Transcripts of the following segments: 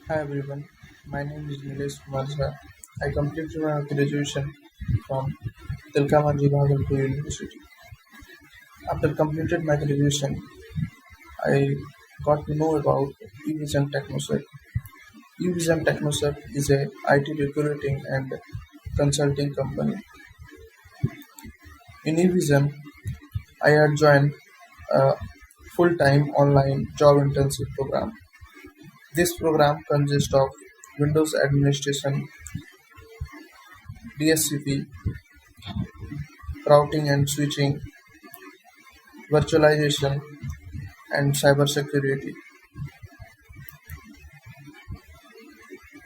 Hi everyone, my name is Nilesh Jha. I completed my graduation from Tilkamanji Bhagalpur University. After completed my graduation, I got to know about Evision Technoserve. Evision Technoserve is a IT recruiting and consulting company. In Evision, I had joined a full-time online job internship program. This program consists of Windows administration, DSCP, routing and switching, virtualization, and cybersecurity.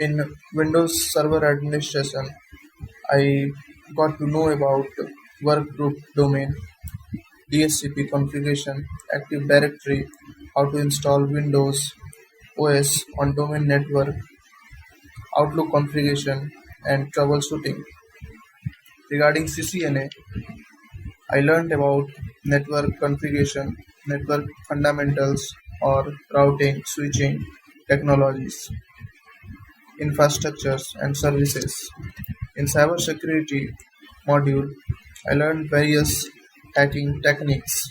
In Windows Server Administration, I got to know about workgroup domain, DSCP configuration, Active Directory, how to install Windows OS on domain network, Outlook configuration, and troubleshooting. Regarding CCNA, I learned about network configuration, network fundamentals, or routing, switching technologies, infrastructures, and services. In cybersecurity module, I learned various hacking techniques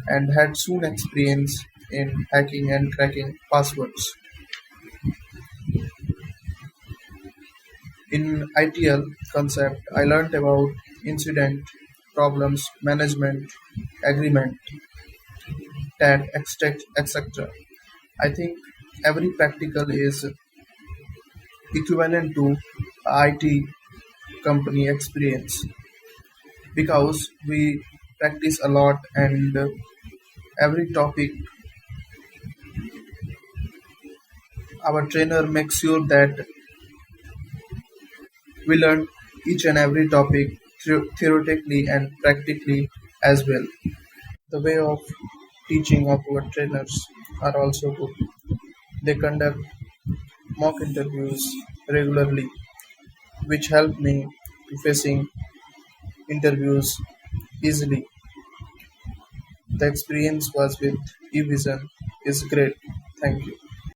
and had soon experience in hacking and cracking passwords. In ITL concept, I learned about incident, problems management, agreement, TAT, etc. I think every practical is equivalent to IT company experience because we practice a lot and every topic our trainer makes sure that we learn each and every topic theoretically and practically as well. The way of teaching of our trainers are also good. They conduct mock interviews regularly, which help me to facing interviews easily. The experience was with eVision is great. Thank you.